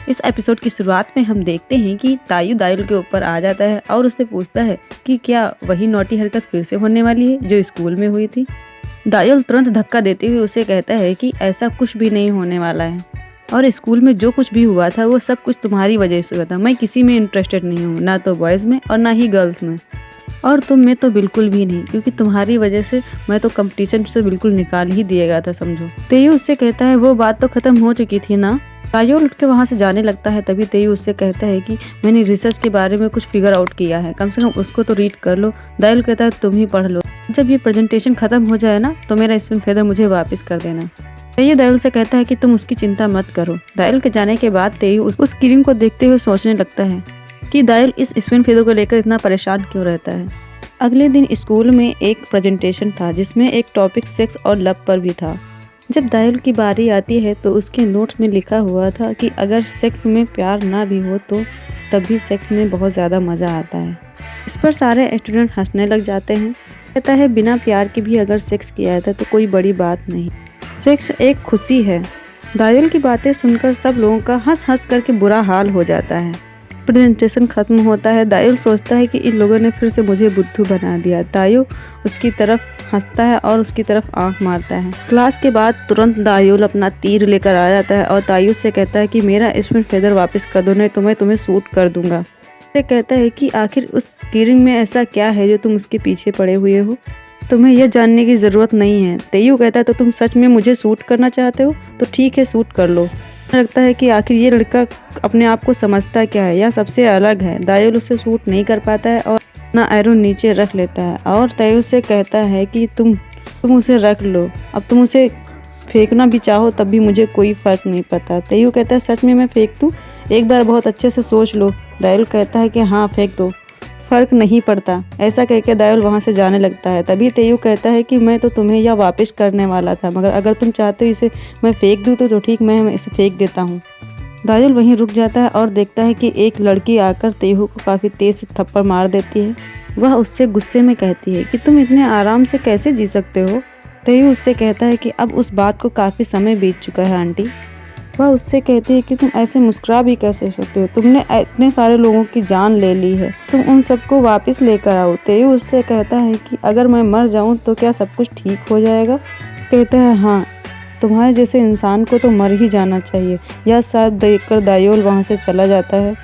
इस एपिसोड की शुरुआत में हम देखते हैं कि तायू दायुल के ऊपर आ जाता है और उससे पूछता है कि क्या वही नौटी हरकत फिर से होने वाली है जो स्कूल में हुई थी। दायुल तुरंत धक्का देते हुए उसे कहता है कि ऐसा कुछ भी नहीं होने वाला है और स्कूल में जो कुछ भी हुआ था वो सब कुछ तुम्हारी वजह से हुआ था। मैं किसी में इंटरेस्टेड नहीं हूँ, ना तो बॉयज़ में और ना ही गर्ल्स में, और तुम में तो बिल्कुल भी नहीं, क्योंकि तुम्हारी वजह से मैं तो कंपटीशन से बिल्कुल निकाल ही दिया गया था समझो। तेयू उससे कहता है वो बात तो खत्म हो चुकी थी ना। दायुल उठ के वहाँ से जाने लगता है। तभी तेयू उससे कहता है कि मैंने रिसर्च के बारे में कुछ फिगर आउट किया है, कम से कम उसको तो रीड कर लो। दायुल कहता है तुम ही पढ़ लो, जब ये प्रेजेंटेशन खत्म हो जाए ना तो मेरा स्पिन फेदर मुझे वापस कर देना। तेयू दायुल से कहता है कि तुम उसकी चिंता मत करो। दायुल के जाने के बाद तेयू उस क्रीम को देखते हुए सोचने लगता है कि दायुल इस स्पिन फेदर को लेकर इतना परेशान क्यों रहता है। अगले दिन स्कूल में एक प्रेजेंटेशन था जिसमें एक टॉपिक सेक्स और लव पर भी था। जब दायुल की बारी आती है तो उसके नोट्स में लिखा हुआ था कि अगर सेक्स में प्यार ना भी हो तो तब भी सेक्स में बहुत ज़्यादा मज़ा आता है। इस पर सारे स्टूडेंट हंसने लग जाते हैं। कहता है बिना प्यार के भी अगर सेक्स किया जाता तो कोई बड़ी बात नहीं, सेक्स एक खुशी है। दायुल की बातें सुनकर सब लोगों का हंस हंस करके बुरा हाल हो जाता है। प्रेजेंटेशन खत्म होता है। दायुल सोचता है कि इन लोगों ने फिर से मुझे बुद्धू बना दिया। दायुल उसकी तरफ हंसता है और उसकी तरफ आंख मारता है। क्लास के बाद तुरंत दायुल अपना तीर लेकर आ जाता है और तायू से कहता है कि मेरा स्पिन फेदर वापस कर दो, नहीं तो मैं तुम्हें शूट कर दूंगा। वो कहता है कि आखिर उस कीरिंग में ऐसा क्या है जो तुम उसके पीछे पड़े हुए हो, तुम्हें यह जानने की ज़रूरत नहीं है। तेयू कहता है तो तुम सच में मुझे शूट करना चाहते हो तो ठीक है, शूट कर लो। लगता है कि आखिर ये लड़का अपने आप को समझता क्या है, यह सबसे अलग है। दायुल उससे शूट नहीं कर पाता है और अपना एरो नीचे रख लेता है और तेयू से कहता है कि तुम उसे रख लो, अब तुम उसे फेंकना भी चाहो तब भी मुझे कोई फ़र्क नहीं पड़ता। तेयू कहता है सच में मैं फेंक दूँ, एक बार बहुत अच्छे से सोच लो। दायुल कहता है कि हाँ फेंक दो, फ़र्क नहीं पड़ता। ऐसा कहकर दायुल वहाँ से जाने लगता है। तभी तेयू कहता है कि मैं तो तुम्हें यह वापस करने वाला था, मगर अगर तुम चाहते हो इसे मैं फेंक दूँ तो ठीक, मैं इसे फेंक देता हूँ। दायुल वहीं रुक जाता है और देखता है कि एक लड़की आकर तेयू को काफ़ी तेज़ से थप्पड़ मार देती है। वह उससे गुस्से में कहती है कि तुम इतने आराम से कैसे जी सकते हो। तेयू उससे कहता है कि अब उस बात को काफ़ी समय बीत चुका है आंटी। वह उससे कहती है कि तुम ऐसे मुस्कुरा भी कैसे सकते हो, तुमने इतने सारे लोगों की जान ले ली है, तुम उन सबको वापस लेकर आओ। तेयू उससे कहता है कि अगर मैं मर जाऊं तो क्या सब कुछ ठीक हो जाएगा। कहता है हाँ, तुम्हारे जैसे इंसान को तो मर ही जाना चाहिए। यह सब देखकर दायुल वहाँ से चला जाता है।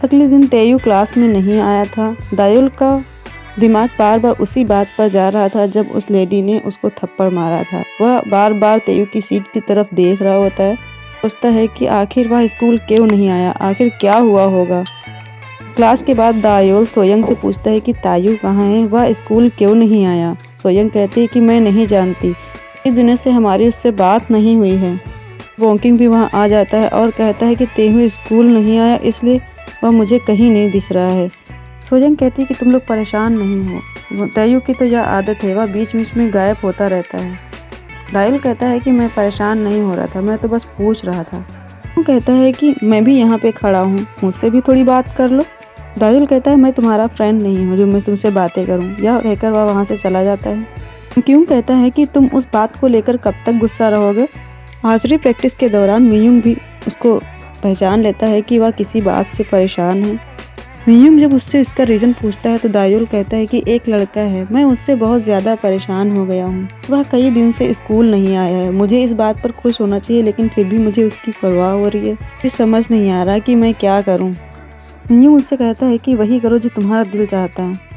अगले दिन तेयू क्लास में नहीं आया था। दायुल का दिमाग बार बार उसी बात पर जा रहा था जब उस लेडी ने उसको थप्पड़ मारा था। वह बार बार तेयू की सीट की तरफ देख रहा होता है, सोचता है कि आखिर वह स्कूल क्यों नहीं आया, आखिर क्या हुआ होगा। क्लास के बाद दायुल सोयंग से पूछता है कि तायू कहाँ है, वह स्कूल क्यों नहीं आया। सोयंग कहती है कि मैं नहीं जानती, इस दिनों से हमारी उससे बात नहीं हुई है। वोंकिंग भी वहाँ आ जाता है और कहता है कि तेयू स्कूल नहीं आया इसलिए वह मुझे कहीं नहीं दिख रहा है। सोयंग कहती है कि तुम लोग परेशान नहीं हो, तेयू की तो यह आदत है, वह बीच बीच में गायब होता रहता है। दायुल कहता है कि मैं परेशान नहीं हो रहा था, मैं तो बस पूछ रहा था। वो कहता है कि मैं भी यहाँ पे खड़ा हूँ, मुझसे भी थोड़ी बात कर लो। दायुल कहता है मैं तुम्हारा फ्रेंड नहीं हूँ जो मैं तुमसे बातें करूँ। यह कहकर वह वहाँ से चला जाता है। क्यों कहता है कि तुम उस बात को लेकर कब तक गुस्सा रहोगे। आर्चरी प्रैक्टिस के दौरान मियुंग भी उसको पहचान लेता है कि वह किसी बात से परेशान है। मियुंग जब उससे इसका रीज़न पूछता है तो दायुल कहता है कि एक लड़का है, मैं उससे बहुत ज़्यादा परेशान हो गया हूँ, वह कई दिन से स्कूल नहीं आया है। मुझे इस बात पर खुश होना चाहिए लेकिन फिर भी मुझे उसकी परवाह हो रही है, मुझे समझ नहीं आ रहा कि मैं क्या करूँ। मियुंग उससे कहता है कि वही करो जो तुम्हारा दिल चाहता है।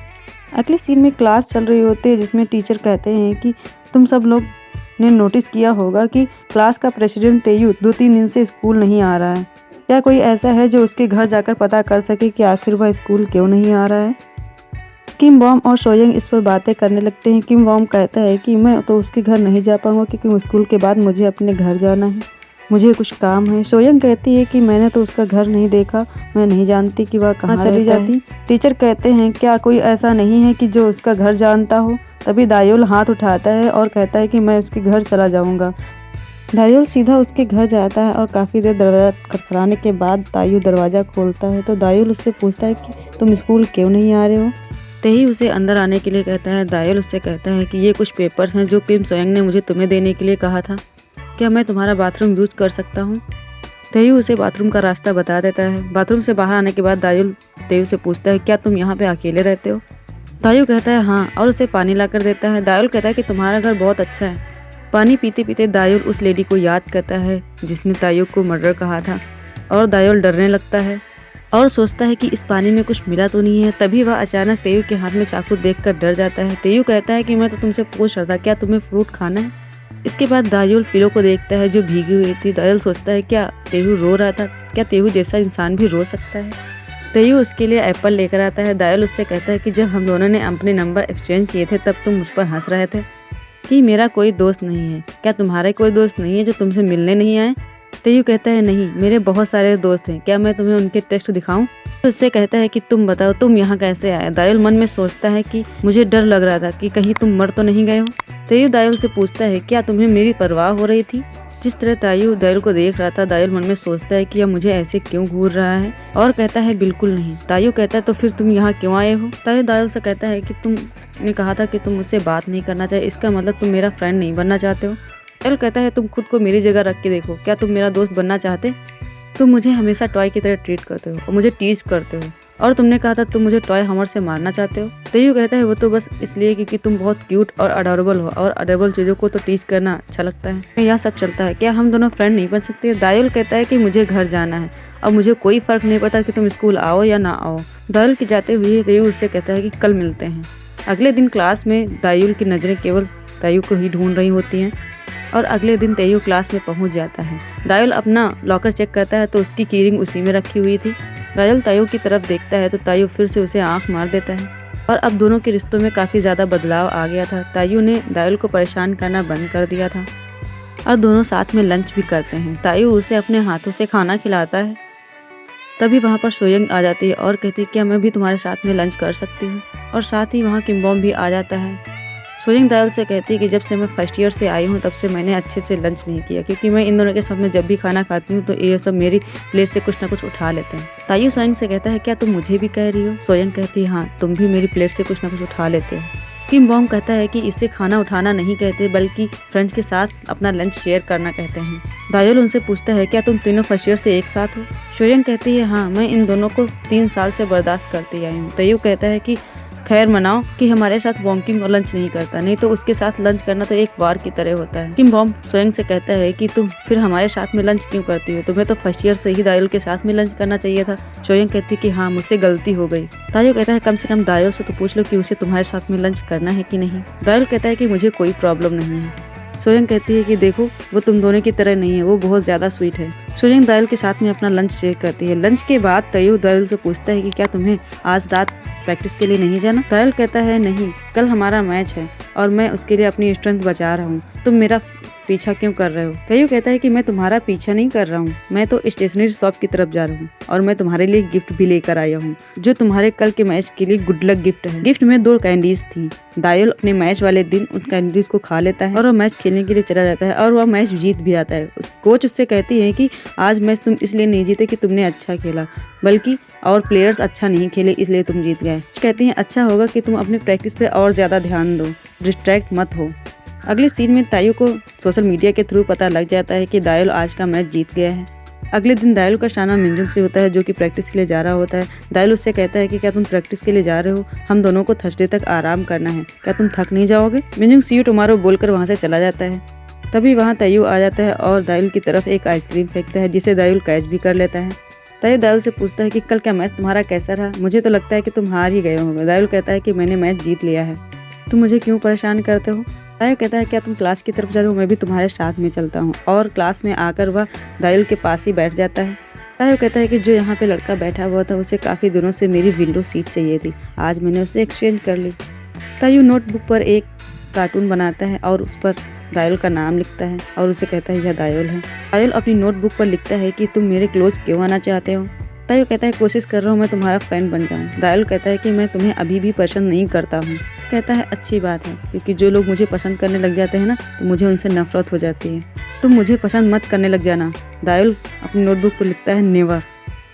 अगले सीन में क्लास चल रही होती है जिसमें टीचर कहते हैं कि तुम सब लोग ने नोटिस किया होगा कि क्लास का प्रेसिडेंट तेयू 2-3 दिन से स्कूल नहीं आ रहा है। क्या कोई ऐसा है जो उसके घर जाकर पता कर सके कि आखिर वह स्कूल क्यों नहीं आ रहा है। किम बॉम और सोयंग इस पर बातें करने लगते हैं। किम बॉम कहता है कि मैं तो उसके घर नहीं जा पाऊंगा क्योंकि स्कूल के बाद मुझे अपने घर जाना है, मुझे कुछ काम है। सोयंग कहती है कि मैंने तो उसका घर नहीं देखा, मैं नहीं जानती कि वह कहाँ चली जाती। टीचर कहते हैं क्या कोई ऐसा नहीं है कि जो उसका घर जानता हो। तभी दायुल हाथ उठाता है और कहता है कि मैं उसके घर चला जाऊँगा। दायुल सीधा उसके घर जाता है और काफ़ी देर दरवाज़ा खटखटाने के बाद तायू दरवाज़ा खोलता है तो दायुल उससे पूछता है कि तुम स्कूल क्यों नहीं आ रहे हो। तेयू उसे अंदर आने के लिए कहता है। दायुल उससे कहता है कि ये कुछ पेपर्स हैं जो किम सोयंग ने मुझे तुम्हें देने के लिए कहा था, क्या मैं तुम्हारा बाथरूम यूज कर सकता हूँ। तेयू उसे बाथरूम का रास्ता बता देता है। बाथरूम से बाहर आने के बाद दायुल तेयू से पूछता है, क्या तुम यहाँ पे अकेले रहते हो? दायू कहता है हाँ, और उसे पानी ला कर देता है। दायुल कहता है कि तुम्हारा घर बहुत अच्छा है। पानी पीते पीते दायुल उस लेडी को याद करता है जिसने तायू को मर्डर कहा था, और दायुल डरने लगता है और सोचता है कि इस पानी में कुछ मिला तो नहीं है। तभी वह अचानक तेयू के हाथ में चाकू देखकर डर जाता है। तेयू कहता है कि मैं तो तुमसे पूछ रहा था, क्या तुम्हें फ्रूट खाना है? इसके बाद दायुल पिलो को देखता है जो भीगी हुई थी। दायुल सोचता है क्या तेयू रो रहा था? क्या तेयू जैसा इंसान भी रो सकता है? तेयू उसके लिए एप्पल लेकर आता है। दायुल उससे कहता है कि जब हम दोनों ने अपने नंबर एक्सचेंज किए थे तब तुम मुझ पर हंस रहे थे कि मेरा कोई दोस्त नहीं है। क्या तुम्हारे कोई दोस्त नहीं है जो तुमसे मिलने नहीं आए? तेयू कहता है नहीं, मेरे बहुत सारे दोस्त हैं, क्या मैं तुम्हें उनके टेक्स्ट दिखाऊं? तो उससे कहता है कि तुम बताओ तुम यहाँ कैसे आए? दायुल मन में सोचता है कि मुझे डर लग रहा था कि कहीं तुम मर तो नहीं गए हो। तेयू दायुल से पूछता है क्या तुम्हें मेरी परवाह हो रही थी? जिस तरह तायू दायुल को देख रहा था, दायुल मन में सोचता है कि यह मुझे ऐसे क्यों घूर रहा है, और कहता है बिल्कुल नहीं। तायू कहता है तो फिर तुम यहाँ क्यों आए हो? तायू दायुल से कहता है कि तुमने कहा था कि तुम मुझसे बात नहीं करना चाहिए, इसका मतलब तुम मेरा फ्रेंड नहीं बनना चाहते हो। दायुल कहता है तुम खुद को मेरी जगह रख के देखो, क्या तुम मेरा दोस्त बनना चाहते? तुम मुझे हमेशा टॉय की तरह ट्रीट करते हो और मुझे टीज करते हो, और तुमने कहा था तुम मुझे टॉय हमर से मारना चाहते हो। तेयू कहता है वो तो बस इसलिए क्योंकि तुम बहुत क्यूट और अडोरेबल हो, और अडोरेबल चीज़ों को तो टीज करना अच्छा लगता है। यह सब चलता है, क्या हम दोनों फ्रेंड नहीं बन सकते? दायुल कहता है कि मुझे घर जाना है और मुझे कोई फर्क नहीं पड़ता कि तुम स्कूल आओ या ना आओ। दायुल के जाते हुए तेयू उससे कहता है कि कल मिलते हैं। अगले दिन क्लास में दायुल की नज़रें केवल तायू को ही ढूंढ रही होती हैं, और अगले दिन तेयू क्लास में पहुंच जाता है। दायुल अपना लॉकर चेक करता है तो उसकी कीरिंग उसी में रखी हुई थी। दायुल तायू की तरफ देखता है तो तायू फिर से उसे आंख मार देता है, और अब दोनों के रिश्तों में काफ़ी ज़्यादा बदलाव आ गया था। तायू ने दायुल को परेशान करना बंद कर दिया था, और दोनों साथ में लंच भी करते हैं। तायू उसे अपने हाथों से खाना खिलाता है। तभी वहाँ पर सोयंग आ जाती है और कहती है क्या मैं भी तुम्हारे साथ में लंच कर सकती हूँ, और साथ ही वहाँ किमबॉम भी आ जाता है। सोयंग दायुल से कहती है कि जब से मैं फर्स्ट ईयर से आई हूँ तब से मैंने अच्छे से लंच नहीं किया, क्योंकि मैं इन दोनों के साथ में जब भी खाना खाती हूँ तो ये सब मेरी प्लेट से कुछ ना कुछ उठा लेते हैं। तायू सोयंग से कहता है क्या तुम मुझे भी कह रही हो? सोयंग कहती है हाँ, तुम भी मेरी प्लेट से कुछ ना कुछ उठा लेते हो। किमबॉम कहता है कि इसे खाना उठाना नहीं कहते, बल्कि फ्रेंड्स के साथ अपना लंच शेयर करना कहते हैं। दायुल उनसे पूछता है क्या तुम तीनों फर्स्ट ईयर से एक साथ हो? सोयंग कहती है हाँ, मैं इन दोनों को 3 साल से बर्दाश्त करती आई हूँ। तायू कहता है कि खैर मनाओ कि हमारे साथ वॉकिंग और लंच नहीं करता, नहीं तो उसके साथ लंच करना तो एक वार की तरह होता है। किमबॉम सोयंग से कहता है कि तुम फिर हमारे साथ में लंच क्यों करती हो? तुम्हें तो फर्स्ट ईयर से ही दायुल के साथ में लंच करना चाहिए था। सोयंग कहती है कि हाँ, मुझसे गलती हो गई। तायू कहता है कम से कम दायुल से तो पूछ लो कि उसे तुम्हारे साथ में लंच करना है कि नहीं। दायुल कहता है कि मुझे कोई प्रॉब्लम नहीं है। सोयंग कहती है कि देखो वो तुम दोनों की तरह नहीं है, वो बहुत ज़्यादा स्वीट है। सोयंग दायुल के साथ में अपना लंच शेयर करती है। लंच के बाद तायू दायुल से पूछता है कि क्या तुम्हें आज रात प्रैक्टिस के लिए नहीं जाना? दायुल कहता है नहीं, कल हमारा मैच है और मैं उसके लिए अपनी स्ट्रेंथ बचा रहा हूँ, तुम मेरा पीछा क्यों कर रहे हो? तायू कहता है कि मैं तुम्हारा पीछा नहीं कर रहा हूँ, मैं तो स्टेशनरी शॉप की तरफ जा रहा हूँ और मैं तुम्हारे लिए गिफ्ट भी लेकर आया हूँ, जो तुम्हारे कल के मैच के लिए गुड लक गिफ्ट है। गिफ्ट में 2 कैंडीज थी। दायुल अपने मैच वाले दिन उन कैंडीज को खा लेता है और वह मैच खेलने के लिए चला जाता है, और वह मैच जीत भी आता है। कोच उससे कहती है कि आज मैच तुम इसलिए नहीं जीते कि तुमने अच्छा खेला, बल्कि और प्लेयर्स अच्छा नहीं खेले इसलिए तुम जीत गए। कहती हैं अच्छा होगा कि तुम अपनी प्रैक्टिस पे और ज़्यादा ध्यान दो, डिस्ट्रैक्ट मत हो। अगले सीन में तायू को सोशल मीडिया के थ्रू पता लग जाता है कि दायुल आज का मैच जीत गया है। अगले दिन दायुल का शाना मिंजुंग से होता है, जो कि प्रैक्टिस के लिए जा रहा होता है। दायुल उससे कहता है कि क्या तुम प्रैक्टिस के लिए जा रहे हो? हम दोनों को थर्सडे तक आराम करना है, क्या तुम थक नहीं जाओगे? मिंजुंग सी यू टुमारो बोलकर वहाँ से चला जाता है। तभी वहाँ तायू आ जाता है और दायुल की तरफ एक आइसक्रीम फेंकता है, जिसे दायुल कैच भी कर लेता है। तायू दायुल से पूछता है कि कल का मैच तुम्हारा कैसा रहा? मुझे तो लगता है कि तुम हार ही गए होगे। दायुल कहता है कि मैंने मैच जीत लिया है, तुम मुझे क्यों परेशान करते हो? तायू कहता है क्या तुम क्लास की तरफ जा रहे हो? मैं भी तुम्हारे साथ में चलता हूँ, और क्लास में आकर वह दायुल के पास ही बैठ जाता है। तायू कहता है कि जो यहाँ पे लड़का बैठा हुआ था उसे काफ़ी दिनों से मेरी विंडो सीट चाहिए थी, आज मैंने उसे एक्सचेंज कर ली। तायू नोटबुक पर एक कार्टून बनाता है और उस पर दायुल का नाम लिखता है और उसे कहता है यह दायुल है। दायुल अपनी नोटबुक पर लिखता है कि तुम मेरे क्लोज क्यों आना चाहते हो? तायू कहता है कोशिश कर रहा हूँ मैं तुम्हारा फ्रेंड बन जाऊँ। दायुल कहता है कि मैं तुम्हें अभी भी पसंद नहीं करता हूँ। कहता है अच्छी बात है, क्योंकि जो लोग मुझे पसंद करने लग जाते हैं ना तो मुझे उनसे नफरत हो जाती है, तुम मुझे पसंद मत करने लग जाना। दायुल अपनी नोटबुक पर लिखता है नेवर।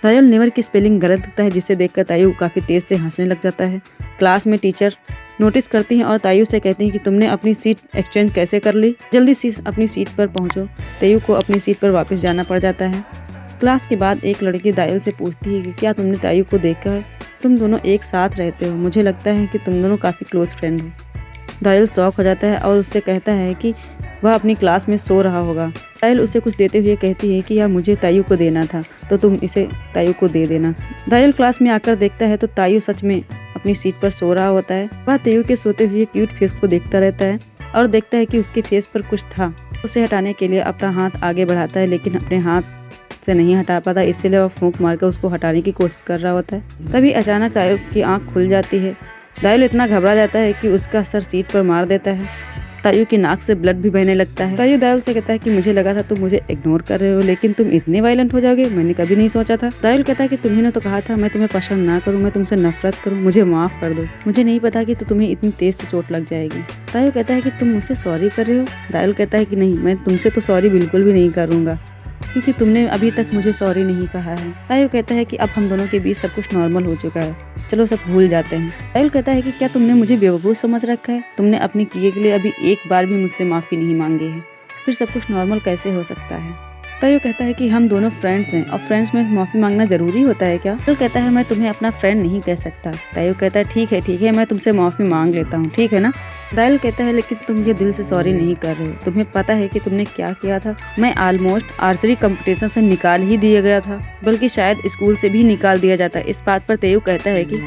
दायुल नेवर की स्पेलिंग गलत लिखता है, जिसे देखकर तायू काफ़ी तेज़ से हंसने लग जाता है। क्लास में टीचर नोटिस करती हैं और तायू से कहती हैं कि तुमने अपनी सीट एक्सचेंज कैसे कर ली, जल्दी से अपनी सीट पर पहुंचो। तायू को अपनी सीट पर वापस जाना पड़ जाता है। क्लास के बाद एक लड़की दायल से पूछती है कि क्या तुमने तायू को देखा है? तुम दोनों एक साथ रहते हो, मुझे लगता है कि तुम दोनों काफ़ी क्लोज फ्रेंड हो। दायल शॉक हो जाता है और उससे कहता है कि वह अपनी क्लास में सो रहा होगा। दायल उसे कुछ देते हुए कहती है कि यह मुझे तायू को देना था, तो तुम इसे तायू को दे देना। दायल क्लास में आकर देखता है तो तायू सच में अपनी सीट पर सो रहा होता है। वह तायू के सोते हुए क्यूट फेस को देखता रहता है और देखता है कि उसके फेस पर कुछ था। उसे हटाने के लिए अपना हाथ आगे बढ़ाता है, लेकिन अपने हाथ से नहीं हटा पाता, इसीलिए वह फूंक मारकर उसको हटाने की कोशिश कर रहा होता है। तभी अचानक तायू की आंख खुल जाती है। दायल इतना घबरा जाता है कि उसका सर सीट पर मार देता है। तायू की नाक से ब्लड भी बहने लगता है। तायू दायल से कहता है कि मुझे लगा था तुम मुझे इग्नोर कर रहे हो, लेकिन तुम इतने वायलेंट हो जाओगे मैंने कभी नहीं सोचा था। दायल कहता है कि तुम्ही ने तो कहा था मैं तुम्हें पसंद ना करूं, मैं तुमसे नफरत करूं, मुझे माफ कर दो। मुझे नहीं पता कि तुम्हें इतनी तेज से चोट लग जाएगी। तायू कहता है कि तुम मुझसे सॉरी कर रहे हो। दायल कहता है कि नहीं, मैं तुमसे तो सॉरी बिल्कुल भी नहीं करूंगा, क्योंकि तुमने अभी तक मुझे सॉरी नहीं कहा है। तायू कहता है कि अब हम दोनों के बीच सब कुछ नॉर्मल हो चुका है, चलो सब भूल जाते हैं। तायू कहता है कि क्या तुमने मुझे बेवकूफ़ समझ रखा है? तुमने अपने किए के लिए अभी एक बार भी मुझसे माफ़ी नहीं मांगी है, फिर सब कुछ नॉर्मल कैसे हो सकता है? तायू कहता है कि हम दोनों फ्रेंड्स हैं और फ्रेंड्स में माफ़ी मांगना जरूरी होता है क्या? दायल कहता है मैं तुम्हें अपना फ्रेंड नहीं कह सकता। तायू कहता है ठीक है, मैं तुमसे माफ़ी मांग लेता हूँ, ठीक है ना? दायल कहता है लेकिन तुम ये दिल से सॉरी नहीं कर रहे हो, तुम्हें पता है कि तुमने क्या किया था? मैं ऑलमोस्ट आर्चरी कंपटीशन से निकाल ही दिया गया था, बल्कि शायद स्कूल से भी निकाल दिया जाता। इस बात पर तायू कहता है कि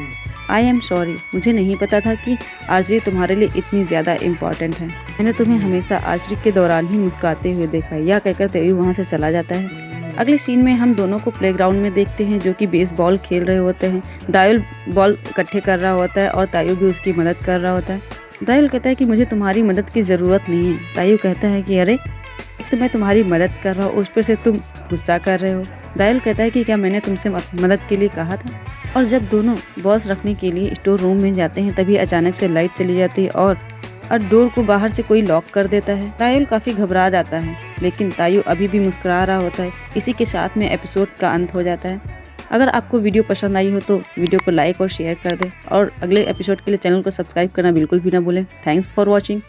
आई एम सॉरी, मुझे नहीं पता था कि आर्चरी तुम्हारे लिए इतनी ज़्यादा इम्पोर्टेंट है। मैंने तुम्हें हमेशा आर्चरी के दौरान ही मुस्कुराते हुए देखा है। यह कहकर तायू वहाँ से चला जाता है। अगले सीन में हम दोनों को प्लेग्राउंड में देखते हैं, जो कि बेसबॉल खेल रहे होते हैं। दायल बॉल इकट्ठे कर रहा होता है और तायू भी उसकी मदद कर रहा होता है। दायल कहता है कि मुझे तुम्हारी मदद की ज़रूरत नहीं है। तायू कहता है कि अरे तो मैं तुम्हारी मदद कर रहा हूँ, उस पर से तुम गुस्सा कर रहे हो। दायल कहता है कि क्या मैंने तुमसे मदद के लिए कहा था? और जब दोनों बॉल्स रखने के लिए स्टोर रूम में जाते हैं तभी अचानक से लाइट चली जाती है और डोर को बाहर से कोई लॉक कर देता है। दायल काफ़ी घबरा जाता है, लेकिन तायू अभी भी मुस्कुरा रहा होता है। इसी के साथ में एपिसोड का अंत हो जाता है। अगर आपको वीडियो पसंद आई हो तो वीडियो को लाइक और शेयर कर दें और अगले एपिसोड के लिए चैनल को सब्सक्राइब करना बिल्कुल भी ना भूलें। Thanks for watching.